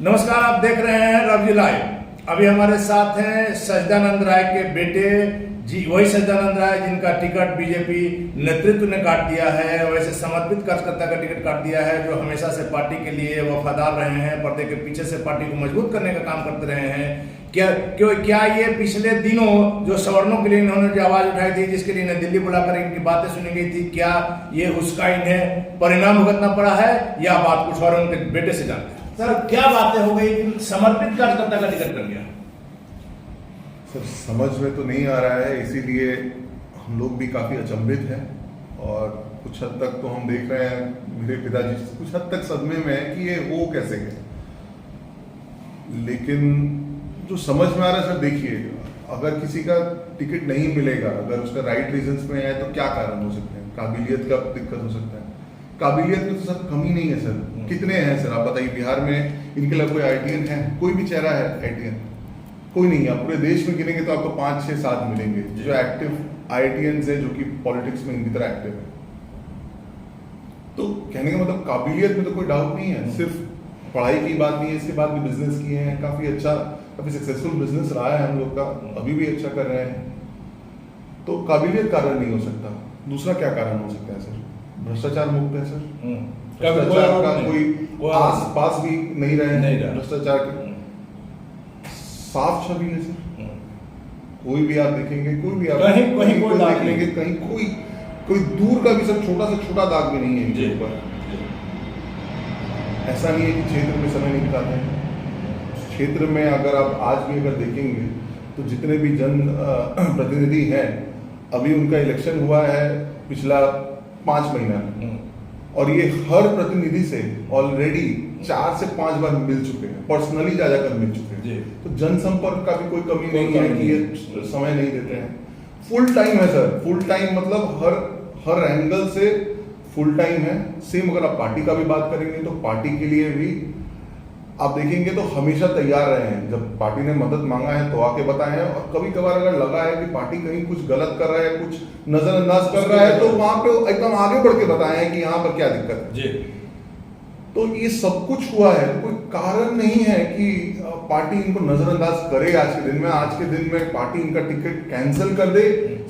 नमस्कार, आप देख रहे हैं रवि लाइव। अभी हमारे साथ हैं सच्चिदानंद राय के बेटे जी, वही सच्चिदानंद राय जिनका टिकट बीजेपी नेतृत्व ने काट दिया है। वैसे समर्पित कार्यकर्ता का टिकट काट दिया है जो हमेशा से पार्टी के लिए वफादार रहे हैं, पर्दे के पीछे से पार्टी को मजबूत करने का काम करते रहे हैं। क्या ये पिछले दिनों जो सवर्णों के लिए इन्होंने जो आवाज उठाई थी, जिसके लिए इन्हें दिल्ली बुलाकर इनकी बातें सुनी गई थी, क्या ये उसका इन्हें परिणाम भुगतना पड़ा है या बात कुछ और उनके बेटे से जानते हैं? सर, क्या बातें हो गई कि समर्पित कार्यकर्ता का टिकट कर गया? सर, समझ में तो नहीं आ रहा है, इसीलिए हम लोग भी काफ़ी अचंभित हैं और कुछ हद तक तो हम देख रहे हैं, मेरे पिताजी कुछ हद तक सदमे में है कि ये हो कैसे गए। लेकिन जो समझ में आ रहा है सर, देखिए, अगर किसी का टिकट नहीं मिलेगा, अगर उसका राइट रीजंस में है तो क्या कारण हो सकते हैं? काबिलियत का दिक्कत हो सकता है। काबिलियत में तो सर कमी नहीं है सर। कितने हैं सर, आप बताइए। बिहार में इनके लिए कोई आईटीएन है? कोई भी चेहरा है आईटीएन? कोई नहीं है। आप पूरे देश में गिनेंगे तो आपको 5, 6, 7 मिलेंगे जो एक्टिव आईटीएन है, जो कि पॉलिटिक्स में इनकी तरह एक्टिव है। तो कहने का मतलब काबिलियत में तो कोई डाउट नहीं है। सिर्फ पढ़ाई की बात नहीं है, इसके बाद भी बिजनेस किए हैं, काफी अच्छा, काफी सक्सेसफुल बिजनेस रहा है हम लोग का, अभी भी अच्छा कर रहे हैं। तो काबिलियत कारण नहीं हो सकता। दूसरा क्या कारण हो सकता है सर? भ्रष्टाचार मुक्त है सर। भ्रष्टाचार का कोई आस पास भी नहीं रहे। भ्रष्टाचार की साफ छवि है सर। कोई भी आप देखेंगे, कोई भी आप कहीं देख लेंगे, कहीं कोई दूर का भी सर छोटा से छोटा दाग भी नहीं है इनके ऊपर। ऐसा नहीं है कि क्षेत्र में समय नहीं बिताते हैं। क्षेत्र में अगर आप आज भी अगर देखेंगे तो जितने भी जन प्रतिनिधि हैं, अभी उनका इलेक्शन हुआ है पिछला 5 महीना में, और ये हर प्रतिनिधि से ऑलरेडी 4 से 5 बार मिल चुके हैं, पर्सनली जाकर मिल चुके हैं। तो जनसंपर्क का भी कोई कमी नहीं है कि ये समय नहीं देते हैं। फुल टाइम है सर, फुल टाइम मतलब हर एंगल से फुल टाइम है। सेम अगर आप पार्टी का भी बात करेंगे तो पार्टी के लिए भी आप देखेंगे तो हमेशा तैयार रहे हैं। जब पार्टी ने मदद मांगा है तो आके बताए हैं, और कभी कभार अगर लगा है कि पार्टी कहीं कुछ गलत कर रहा है, कुछ नजरअंदाज कर रहा है, तो वहां पे एकदम आगे बढ़ के बताए हैं कि यहाँ पर क्या दिक्कत है। तो ये सब कुछ हुआ है, कोई कारण नहीं है कि पार्टी इनको नजरअंदाज करे आज के दिन में। आज के दिन में पार्टी इनका टिकट कैंसिल कर दे,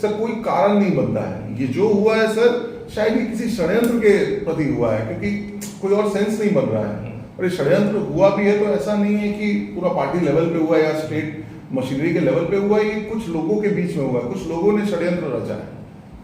सर कोई कारण नहीं बनता है। ये जो हुआ है सर, शायद ये किसी षड्यंत्र के प्रति हुआ है, क्योंकि कोई और सेंस नहीं बन रहा है। और ये षड्यंत्र हुआ भी है तो ऐसा नहीं है कि पूरा पार्टी लेवल पे हुआ या स्टेट मशीनरी के लेवल पे हुआ। ये कुछ लोगों के बीच में हुआ, कुछ लोगों ने षड्यंत्र रचा है।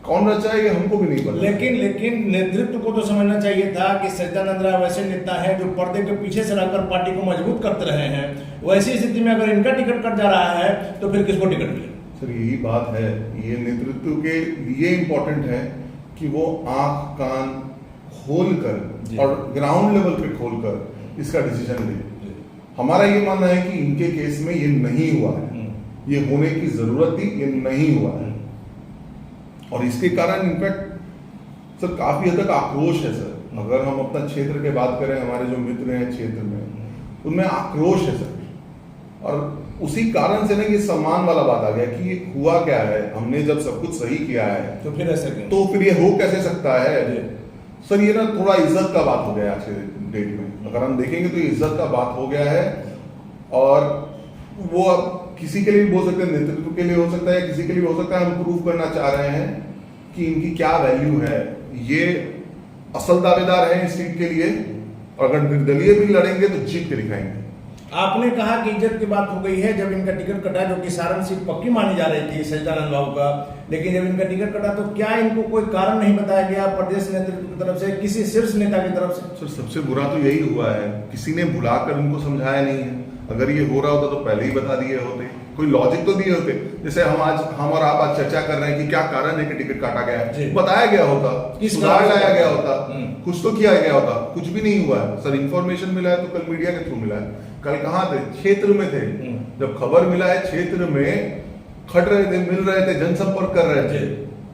कौन रचा है ये हमको भी नहीं पता। लेकिन नेतृत्व को तो समझना चाहिए था कि सच्चिदानंद राय वैसे नेता है जो पर्दे के पीछे से रहकर पार्टी को मजबूत करते रहे हैं। वैसी स्थिति में अगर इनका टिकट कट जा रहा है तो फिर किसको टिकट मिले? सर, यही बात है। ये नेतृत्व के लिए इम्पोर्टेंट है कि वो आंख कान खोल कर और ग्राउंड लेवल पे खोल कर इसका डिसीजन ले। हमारा ये मानना है कि इनके केस में ये नहीं हुआ है, ये होने की जरूरत थी, ये नहीं हुआ है। और इसके कारण इनफैक्ट सर काफी हद तक आक्रोश है सर। अगर हम अपना क्षेत्र की बात करें, हमारे जो मित्र हैं क्षेत्र में, उनमें आक्रोश है सर। और उसी कारण से ना ये सम्मान वाला बात आ गया कि ये हुआ क्या है, हमने जब सब कुछ सही किया है तो फिर ऐसा क्यों? तो फिर ये हो कैसे सकता है सर? ये ना थोड़ा इज्जत का बात हो गया आज के डेट में। अगर हम देखेंगे तो ये इज्जत का बात हो गया है, और वो अब किसी के लिए भी बोल सकते हैं, नेतृत्व के लिए हो सकता है, किसी के लिए हो सकता है। हम प्रूव करना चाह रहे हैं कि इनकी क्या वैल्यू है। ये असल दावेदार है इस सीट के लिए, और अगर निर्दलीय भी लड़ेंगे तो जीत के दिखाएंगे। आपने कहा कि इज्जत की बात हो गई है जब इनका टिकट कटा, जो कि सारण सीट पक्की मानी जा रही थी सच्चिदानंद बाबू का। लेकिन जब इनका टिकट कटा तो क्या इनको कोई कारण नहीं बताया गया प्रदेश नेतृत्व की तरफ से, किसी शीर्ष नेता की तरफ से? सर, सबसे बुरा तो यही हुआ है, किसी ने बुलाकर उनको समझाया नहीं है। अगर ये हो रहा होता तो पहले ही बता दिए होते, कोई लॉजिक तो दिए होते। जैसे हम और आप आज चर्चा कर रहे हैं कि क्या कारण है कि टिकट काटा गया है, बताया गया होता, सुधार लाया गया होता, कुछ तो किया गया होता। कुछ भी नहीं हुआ है सर। इन्फॉर्मेशन मिला है तो कल मीडिया के थ्रू मिला है। कल कहाँ थे? क्षेत्र में थे। जब खबर मिला है, क्षेत्र में खट रहे थे, मिल रहे थे, जनसंपर्क कर रहे थे,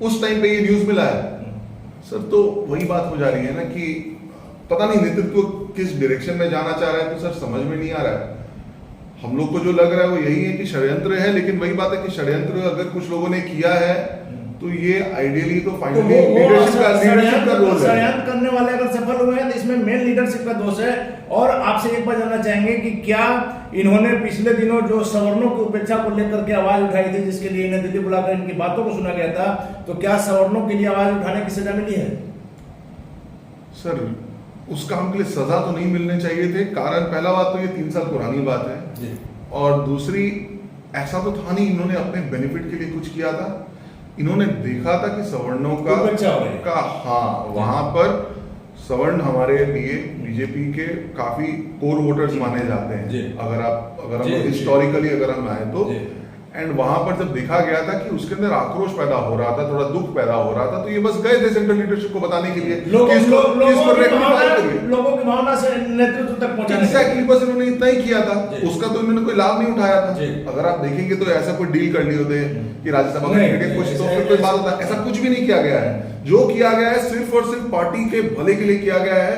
उस टाइम पे ये न्यूज मिला है सर। तो वही बात हो जा रही है ना कि पता नहीं नेतृत्व किस डायरेक्शन में जाना चाह रहा है, तो सर समझ में नहीं आ रहा है। हम लोग को जो लग रहा है वो यही है कि षड्यंत्र है, लेकिन वही बात है कि षड्यंत्र अगर कुछ लोगों ने किया है तो ये आइडियली तो तो फाइनली लीडरशिप का रोल है। षड्यंत्र करने वाले अगर सफल हुए हैं तो इसमें मेन लीडरशिप का दोष है। और आपसे एक बार जानना चाहेंगे कि क्या इन्होंने पिछले दिनों जो सवर्णों की उपेक्षा को लेकर के आवाज उठाई थी, जिसके लिए इन्हें दिल्ली बुलाकर इनकी बातों को सुना गया था, तो क्या सवर्णों के लिए आवाज उठाने की सजा मिली है? सर उस काम के लिए सजा तो नहीं मिलने चाहिए थे। कारण पहला बात तो ये 3 साल पुरानी बात है, और दूसरी ऐसा तो था नहीं इन्होंने अपने बेनिफिट के लिए कुछ किया था। इन्होंने देखा था कि सवर्णों का हाँ वहां पर सवर्ण हमारे लिए बीजेपी के काफी कोर वोटर्स माने जाते हैं। अगर हम हिस्टोरिकली अगर हम आए तो एंड वहां पर जब देखा गया था कि उसके अंदर आक्रोश पैदा हो रहा था, थोड़ा दुख पैदा हो रहा था, तो ये बस गए थे सेंट्रल लीडरशिप को बताने के लिए लोगों की भावना से नेतृत्व तक पहुंचाने। एग्जैक्टली, बस इन्होंने इतना ही किया था, उसका तो इन्होंने कोई लाभ नहीं उठाया था। अगर आप देखेंगे तो ऐसा कोई डील कर ली होते कि राज्यसभा में टिकट कुछ तो फिर कोई बात होता, ऐसा कुछ भी नहीं किया गया है। जो किया गया है सिर्फ और सिर्फ पार्टी के भले के लिए किया गया है,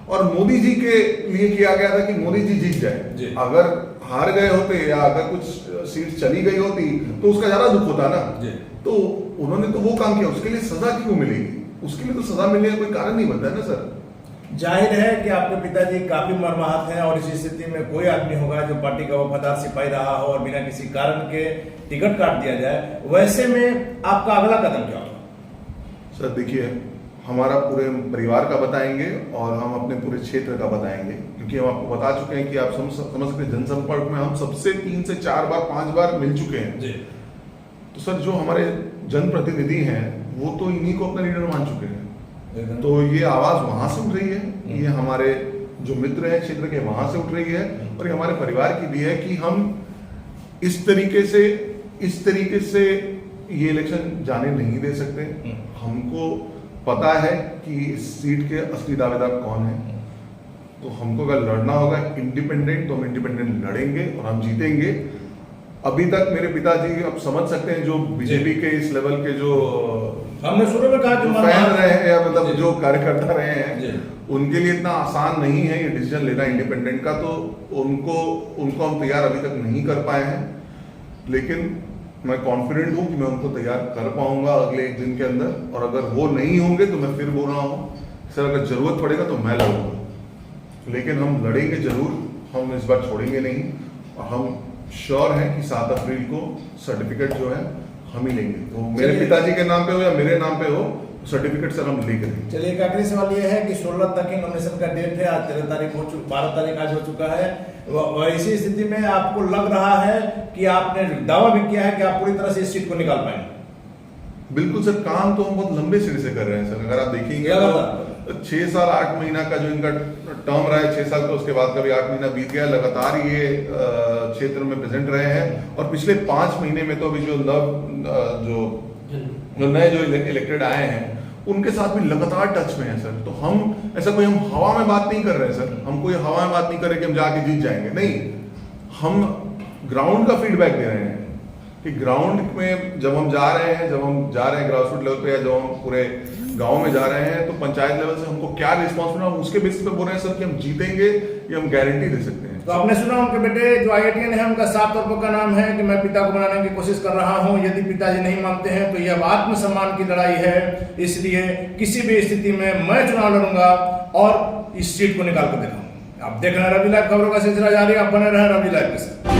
और मोदी जी के लिए किया गया था कि मोदी जी जीत जाए। अगर हार गए होते या अगर कुछ सीट चली गई होती तो उसका ज्यादा दुख होता ना। तो उन्होंने तो वो काम किया, उसके लिए सजा क्यों मिलेगी? उसके लिए तो सजा मिलने का कोई कारण नहीं बनता है ना सर। जाहिर है कि आपके पिताजी काफी मर्माहत हैं, और इस स्थिति में कोई आदमी होगा जो पार्टी का वफादार सिपाही रहा हो और बिना किसी कारण के टिकट काट दिया जाए, वैसे में आपका अगला कदम क्या होगा? सर देखिए, हमारा पूरे परिवार का बताएंगे और हम अपने पूरे क्षेत्र का बताएंगे, क्योंकि हम आपको बता चुके हैं कि आप समझ सकते हैं जनसंपर्क में हम सबसे 3 से 4 बार 5 बार मिल चुके हैं। तो सर जो हमारे जनप्रतिनिधि हैं वो तो इन्हीं को अपना लीडर मान चुके हैं। तो ये आवाज वहां से उठ रही है, ये हमारे जो मित्र हैं क्षेत्र के वहां से उठ रही है, और ये हमारे परिवार की भी है कि हम इस तरीके से ये इलेक्शन जाने नहीं दे सकते। हमको पता है कि इस सीट के असली दावेदार कौन है, तो हमको अगर लड़ना होगा इंडिपेंडेंट तो हम इंडिपेंडेंट लड़ेंगे और हम जीतेंगे। अभी तक मेरे पिताजी आप समझ सकते हैं जो बीजेपी के इस लेवल के जो हमने शुरू में कहा जो फैन रहे हैं या मतलब जो कार्यकर्ता रहे हैं, उनके लिए इतना आसान नहीं है ये डिसीजन लेना इंडिपेंडेंट का। तो उनको हम तैयार अभी तक नहीं कर पाए हैं, लेकिन मैं कॉन्फिडेंट हूं कि मैं उनको तैयार कर पाऊंगा अगले 1 दिन के अंदर। और अगर वो नहीं होंगे तो मैं फिर बोल रहा हूं सर अगर जरूरत पड़ेगा तो मैं लड़ूंगा, लेकिन हम लड़ेंगे जरूर, हम इस बार छोड़ेंगे नहीं। और हम श्योर हैं कि 7 अप्रैल को सर्टिफिकेट जो है हम ही लेंगे, वो मेरे पिताजी के नाम पे हो या मेरे नाम पे हो, सर्टिफिकेट सर हम लेकर। चलिए, एक आखिरी सवाल ये है कि 16 तक की नॉमिनेशन का डेट है, आज 13 तारीख 12 तारीख आज हो चुका है। इसी स्थिति में आपको लग रहा है कि आपने दावा भी किया है कि आप पूरी तरह से इस सीट को निकाल पाएंगे? बिल्कुल सर, काम तो हम बहुत लंबे सिरे से कर रहे हैं सर। अगर आप देखेंगे तो 6 साल 8 महीना का जो इनका टर्म रहा है, 6 साल का, उसके बाद का भी 8 महीना बीत गया, लगातार ये क्षेत्र में प्रेजेंट रहे हैं। और पिछले 5 महीने में तो अभी जो नए जो इलेक्टेड आए हैं उनके साथ भी लगातार टच में है सर। तो हम हवा में बात नहीं कर रहे हैं सर, हम कोई हवा में बात नहीं कर रहे कि हम जाके जीत जाएंगे, नहीं। हम ग्राउंड का फीडबैक दे रहे हैं कि ग्राउंड में जब हम जा रहे हैं ग्रास रूट लेवल पे, या जब हम पूरे गांव में जा रहे हैं, तो पंचायत लेवल से हमको क्या रिस्पॉन्स मिला, उसके बेसिस पे बोल रहे हैं सर कि हम जीतेंगे, ये हम गारंटी दे सकते हैं। तो आपने सुना उनके बेटे जो IITN है, उनका साफ तौर पर का नाम है कि मैं पिता को बनाने की कोशिश कर रहा हूं, यदि पिताजी नहीं मानते हैं तो यह आत्मसम्मान की लड़ाई है, इसलिए किसी भी स्थिति में मैं चुनाव लड़ूंगा और इस सीट को निकाल कर दिखाऊंगा। आप देख रहे हैं रवि लाइव, खबरों का सिलसिला जारी, आप बने रहे रवि लाइव के साथ।